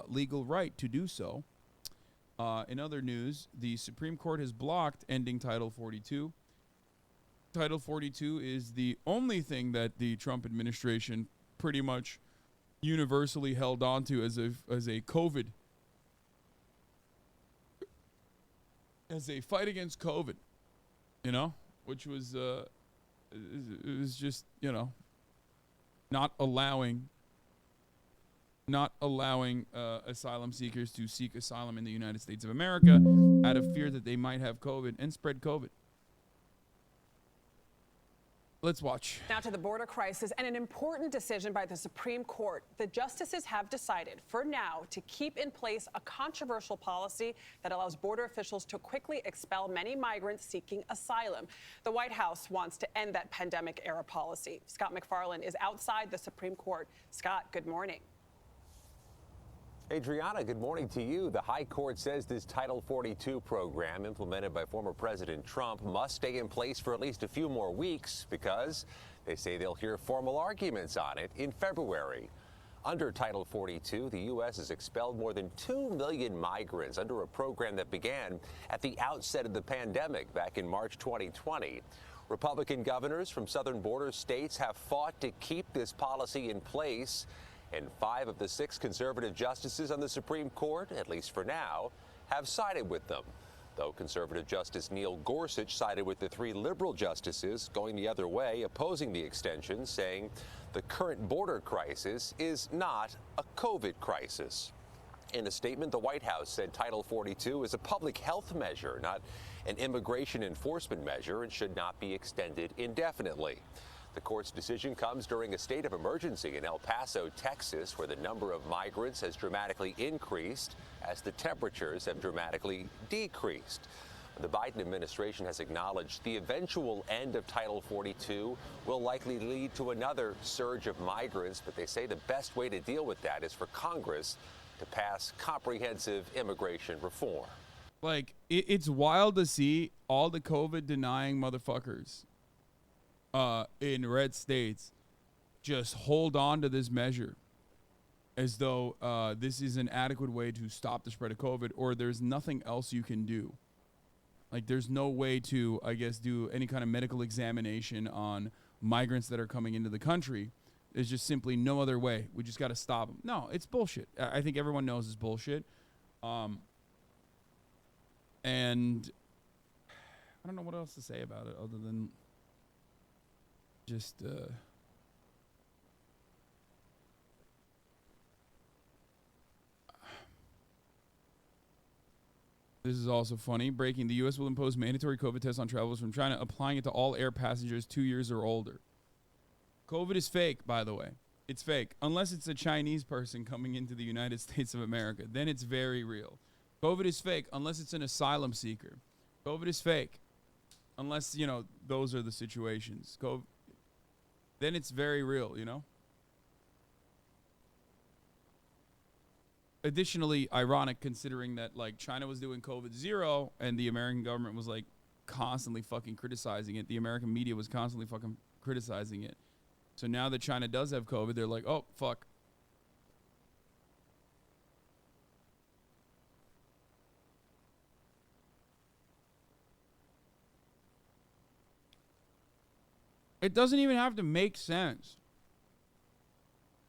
legal right to do so. In other news, the Supreme Court has blocked ending Title 42. Title 42 is the only thing that the Trump administration pretty much universally held on to as a COVID, as a fight against COVID, which was it was just, not allowing asylum seekers to seek asylum in the United States of America out of fear that they might have COVID and spread COVID. Let's watch. Now to the border crisis and an important decision by the Supreme Court. The justices have decided for now to keep in place a controversial policy that allows border officials to quickly expel many migrants seeking asylum. The White House wants to end that pandemic era policy. Scott McFarland is outside the Supreme Court. Scott, good morning. Adriana, good morning to you. The High Court says this Title 42 program implemented by former President Trump must stay in place for at least a few more weeks because they say they'll hear formal arguments on it in February. Under Title 42, the U.S. has expelled more than 2 million migrants under a program that began at the outset of the pandemic back in March 2020. Republican governors from southern border states have fought to keep this policy in place. And 5 of the 6 conservative justices on the Supreme Court, at least for now, have sided with them. Though conservative Justice Neil Gorsuch sided with the 3 liberal justices going the other way, opposing the extension, saying the current border crisis is not a COVID crisis. In a statement, the White House said Title 42 is a public health measure, not an immigration enforcement measure, and should not be extended indefinitely. The court's decision comes during a state of emergency in El Paso, Texas, where the number of migrants has dramatically increased as the temperatures have dramatically decreased. The Biden administration has acknowledged the eventual end of Title 42 will likely lead to another surge of migrants, but they say the best way to deal with that is for Congress to pass comprehensive immigration reform. Like, it's wild to see all the COVID denying motherfuckers in red states just hold on to this measure as though this is an adequate way to stop the spread of COVID, or there's nothing else you can do. Like, there's no way to, I guess, do any kind of medical examination on migrants that are coming into the country. There's just simply no other way. We just got to stop them. No, it's bullshit. I think everyone knows it's bullshit. And I don't know what else to say about it other than just this is also funny. Breaking: the U.S. will impose mandatory COVID tests on travelers from China, applying it to all air passengers 2 years or older. COVID is fake, by the way. It's fake. Unless it's a Chinese person coming into the United States of America. Then it's very real. COVID is fake unless it's an asylum seeker. COVID is fake. Unless, those are the situations. Then it's very real, Additionally, ironic considering that, like, China was doing COVID zero and the American government was, like, constantly fucking criticizing it. The American media was constantly fucking criticizing it. So now that China does have COVID, they're like, oh, fuck. It doesn't even have to make sense.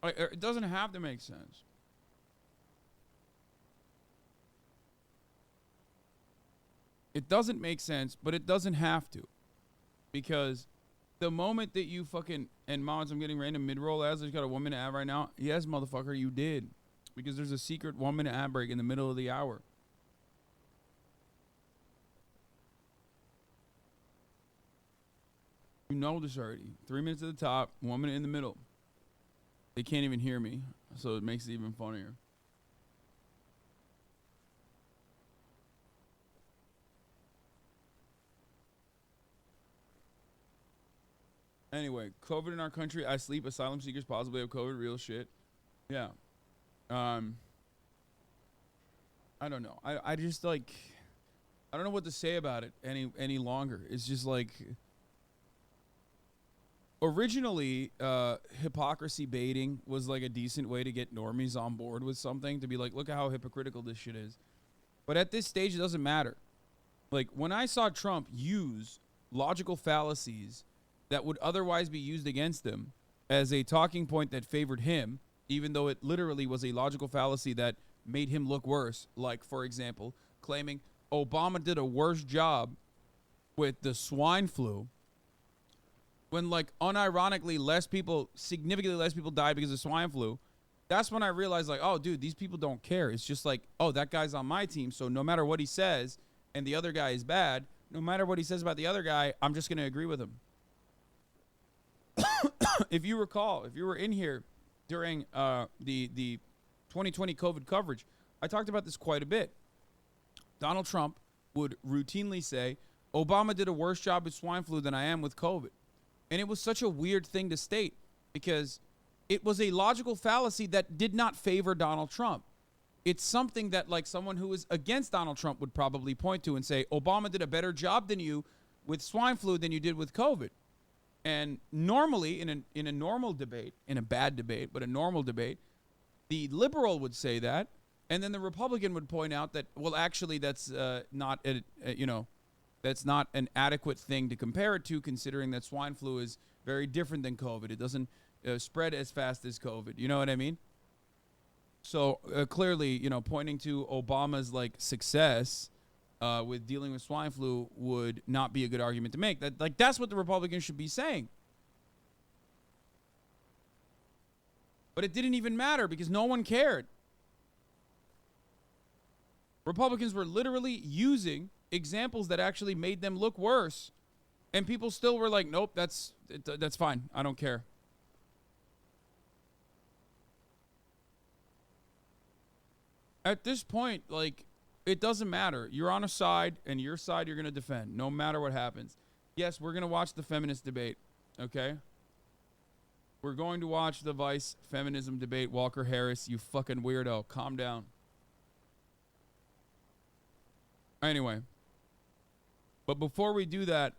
It doesn't have to make sense. It doesn't make sense, but it doesn't have to. Because the moment that you fucking, and mods, I'm getting random mid-roll ads, there's got a 1 minute ad right now. Yes, motherfucker, you did. Because there's a secret 1 minute ad break in the middle of the hour. You know this already. 3 minutes at the top, 1 minute in the middle. They can't even hear me, so it makes it even funnier. Anyway, COVID in our country, I sleep, asylum seekers possibly have COVID, real shit. Yeah. I don't know. I just, like, I don't know what to say about it any longer. It's just like, originally, hypocrisy baiting was like a decent way to get normies on board with something, to be like, look at how hypocritical this shit is. But at this stage, it doesn't matter. Like, when I saw Trump use logical fallacies that would otherwise be used against him as a talking point that favored him, even though it literally was a logical fallacy that made him look worse, like, for example, claiming Obama did a worse job with the swine flu, when, like, unironically significantly less people died because of swine flu. That's when I realized, like, oh, dude, these people don't care. It's just like, oh, that guy's on my team, so no matter what he says and the other guy is bad, no matter what he says about the other guy, I'm just going to agree with him. If you recall, if you were in here during the 2020 COVID coverage, I talked about this quite a bit. Donald Trump would routinely say, Obama did a worse job with swine flu than I am with COVID. And it was such a weird thing to state because it was a logical fallacy that did not favor Donald Trump. It's something that, like, someone who is against Donald Trump would probably point to and say, Obama did a better job than you with swine flu than you did with COVID. And normally, in a normal debate, in a bad debate, but a normal debate, the liberal would say that, and then the Republican would point out that, well, actually, that's that's not an adequate thing to compare it to, considering that swine flu is very different than COVID. It doesn't spread as fast as COVID. You know what I mean? So clearly, pointing to Obama's like success with dealing with swine flu would not be a good argument to make. That's what the Republicans should be saying. But it didn't even matter because no one cared. Republicans were literally using examples that actually made them look worse, and people still were like, nope, that's fine. I don't care. At this point, like, it doesn't matter. You're on a side, and your side you're going to defend, no matter what happens. Yes, we're going to watch the feminist debate, okay? We're going to watch the Vice feminism debate. Walker Harris, you fucking weirdo. Calm down. Anyway. But before we do that,